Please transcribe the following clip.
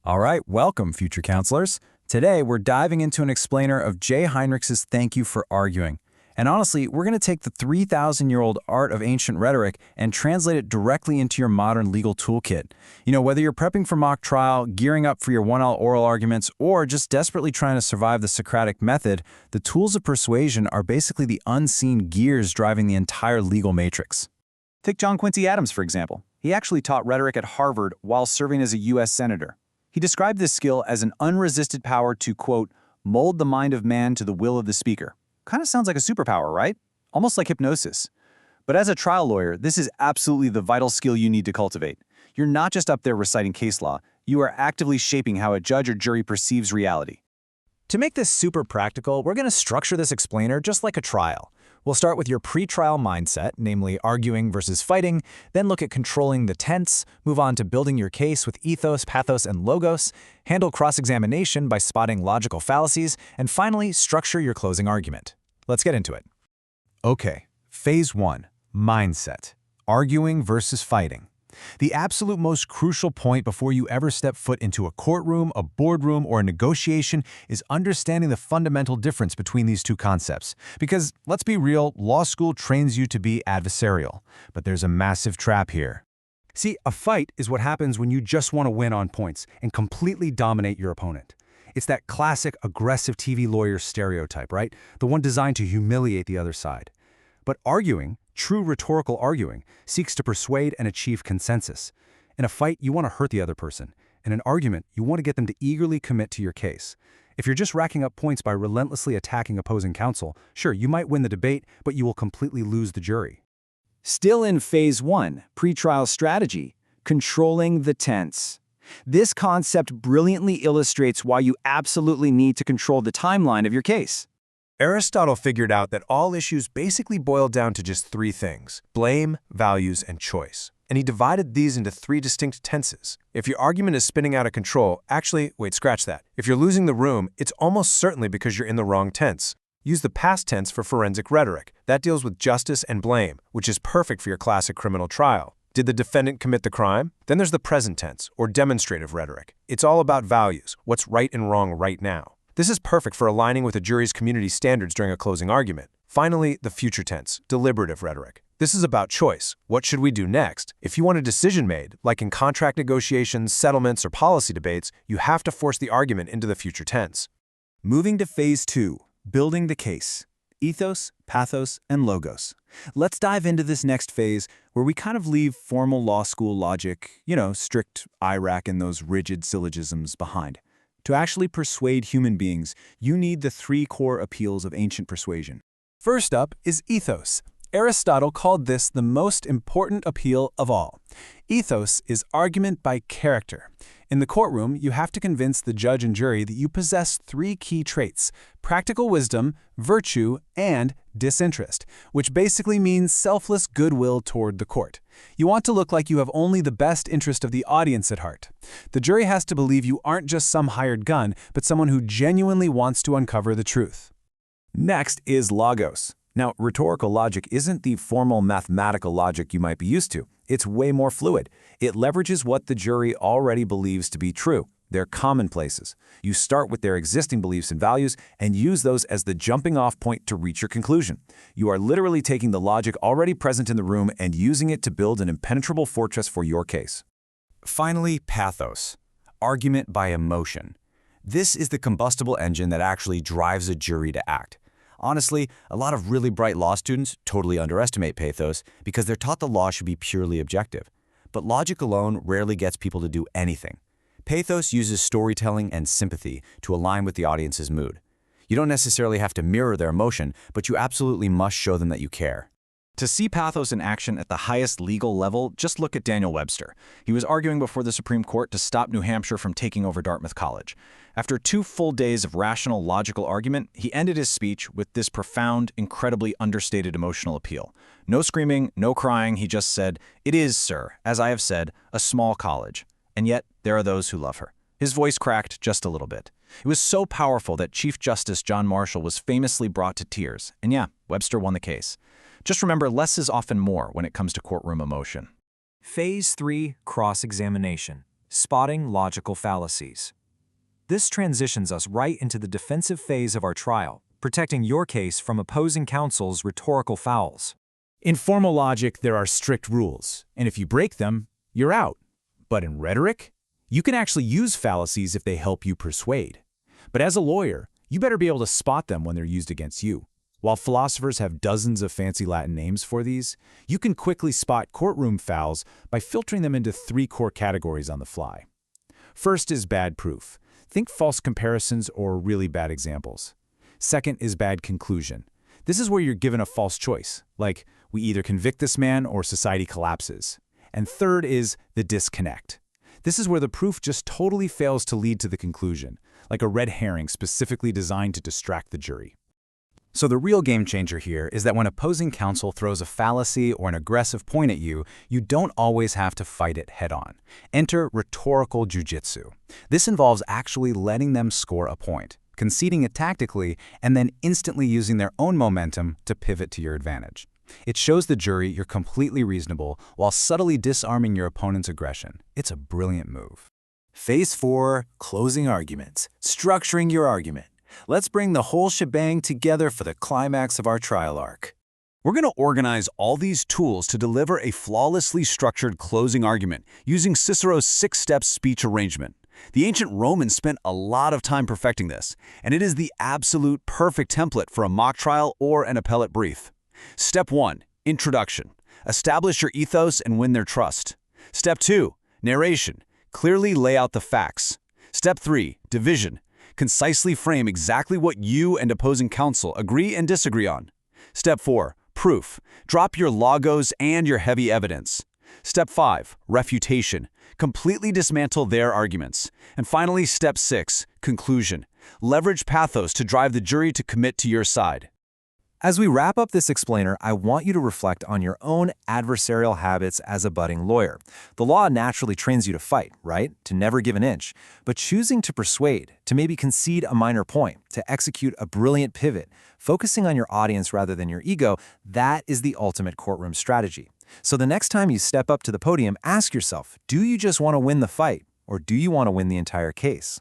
All right, welcome, future counselors. Today, we're diving into an explainer of Jay Heinrich's Thank You for Arguing. And honestly, we're going to take the 3,000-year-old art of ancient rhetoric and translate it directly into your modern legal toolkit. Whether you're prepping for mock trial, gearing up for your 1L oral arguments, or just desperately trying to survive the Socratic method, the tools of persuasion are basically the unseen gears driving the entire legal matrix. Take John Quincy Adams, for example. He actually taught rhetoric at Harvard while serving as a U.S. senator. He described this skill as an unresisted power to, quote, mold the mind of man to the will of the speaker. Kind of sounds like a superpower, right? Almost like hypnosis. But as a trial lawyer, this is absolutely the vital skill you need to cultivate. You're not just up there reciting case law, you are actively shaping how a judge or jury perceives reality. To make this super practical, we're going to structure this explainer just like a trial. We'll start with your pre-trial mindset, namely arguing versus fighting, then look at controlling the tense, move on to building your case with ethos, pathos, and logos, handle cross-examination by spotting logical fallacies, and finally, structure your closing argument. Let's get into it. Okay, Phase 1, Mindset. Arguing versus fighting. The absolute most crucial point before you ever step foot into a courtroom, a boardroom, or a negotiation is understanding the fundamental difference between these two concepts. Because, let's be real, law school trains you to be adversarial. But there's a massive trap here. See, a fight is what happens when you just want to win on points and completely dominate your opponent. It's that classic aggressive TV lawyer stereotype, right? The one designed to humiliate the other side. But arguing, true rhetorical arguing, seeks to persuade and achieve consensus. In a fight, you want to hurt the other person. In an argument, you want to get them to eagerly commit to your case. If you're just racking up points by relentlessly attacking opposing counsel, sure, you might win the debate, but you will completely lose the jury. Still in Phase 1, pretrial strategy, controlling the tense. This concept brilliantly illustrates why you absolutely need to control the timeline of your case. Aristotle figured out that all issues basically boil down to just three things: blame, values, and choice. And he divided these into three distinct tenses. If your argument is spinning out of control, actually, wait, scratch that. If you're losing the room, it's almost certainly because you're in the wrong tense. Use the past tense for forensic rhetoric. That deals with justice and blame, which is perfect for your classic criminal trial. Did the defendant commit the crime? Then there's the present tense, or demonstrative rhetoric. It's all about values, what's right and wrong right now. This is perfect for aligning with a jury's community standards during a closing argument. Finally, the future tense, deliberative rhetoric. This is about choice. What should we do next? If you want a decision made, like in contract negotiations, settlements, or policy debates, you have to force the argument into the future tense. Moving to Phase 2, building the case. Ethos, pathos, and logos. Let's dive into this next phase where we kind of leave formal law school logic, strict IRAC and those rigid syllogisms behind. To actually persuade human beings, you need the three core appeals of ancient persuasion. First up is ethos. Aristotle called this the most important appeal of all. Ethos is argument by character. In the courtroom, you have to convince the judge and jury that you possess three key traits: practical wisdom, virtue, and disinterest, which basically means selfless goodwill toward the court. You want to look like you have only the best interest of the audience at heart. The jury has to believe you aren't just some hired gun, but someone who genuinely wants to uncover the truth. Next is logos. Now, rhetorical logic isn't the formal mathematical logic you might be used to. It's way more fluid. It leverages what the jury already believes to be true, their commonplaces. You start with their existing beliefs and values and use those as the jumping-off point to reach your conclusion. You are literally taking the logic already present in the room and using it to build an impenetrable fortress for your case. Finally, pathos. Argument by emotion. This is the combustible engine that actually drives a jury to act. Honestly, a lot of really bright law students totally underestimate pathos because they're taught the law should be purely objective. But logic alone rarely gets people to do anything. Pathos uses storytelling and sympathy to align with the audience's mood. You don't necessarily have to mirror their emotion, but you absolutely must show them that you care. To see pathos in action at the highest legal level, just look at Daniel Webster. He was arguing before the Supreme Court to stop New Hampshire from taking over Dartmouth College. After 2 full days of rational, logical argument, he ended his speech with this profound, incredibly understated emotional appeal. No screaming, no crying, he just said, "It is, sir, as I have said, a small college. And yet, there are those who love her." His voice cracked just a little bit. It was so powerful that Chief Justice John Marshall was famously brought to tears. And yeah, Webster won the case. Just remember, less is often more when it comes to courtroom emotion. Phase 3, cross-examination. spotting logical fallacies. This transitions us right into the defensive phase of our trial, protecting your case from opposing counsel's rhetorical fouls. In formal logic, there are strict rules, and if you break them, you're out. But in rhetoric, you can actually use fallacies if they help you persuade. But as a lawyer, you better be able to spot them when they're used against you. While philosophers have dozens of fancy Latin names for these, you can quickly spot courtroom fouls by filtering them into 3 core categories on the fly. First is bad proof. Think false comparisons or really bad examples. Second is bad conclusion. This is where you're given a false choice, like we either convict this man or society collapses. And third is the disconnect. This is where the proof just totally fails to lead to the conclusion, like a red herring specifically designed to distract the jury. So the real game changer here is that when opposing counsel throws a fallacy or an aggressive point at you, you don't always have to fight it head-on. Enter rhetorical jujitsu. This involves actually letting them score a point, conceding it tactically, and then instantly using their own momentum to pivot to your advantage. It shows the jury you're completely reasonable while subtly disarming your opponent's aggression. It's a brilliant move. Phase 4, closing arguments, structuring your argument. Let's bring the whole shebang together for the climax of our trial arc. We're going to organize all these tools to deliver a flawlessly structured closing argument using Cicero's 6-step speech arrangement. The ancient Romans spent a lot of time perfecting this, and it is the absolute perfect template for a mock trial or an appellate brief. Step 1, introduction. Establish your ethos and win their trust. Step 2, narration. Clearly lay out the facts. Step 3, division. Concisely frame exactly what you and opposing counsel agree and disagree on. Step 4, proof. Drop your logos and your heavy evidence. Step 5, refutation. Completely dismantle their arguments. And finally, Step 6, conclusion. Leverage pathos to drive the jury to commit to your side. As we wrap up this explainer, I want you to reflect on your own adversarial habits as a budding lawyer. The law naturally trains you to fight, right? To never give an inch. But choosing to persuade, to maybe concede a minor point, to execute a brilliant pivot, focusing on your audience rather than your ego, that is the ultimate courtroom strategy. So the next time you step up to the podium, ask yourself, do you just want to win the fight, or do you want to win the entire case?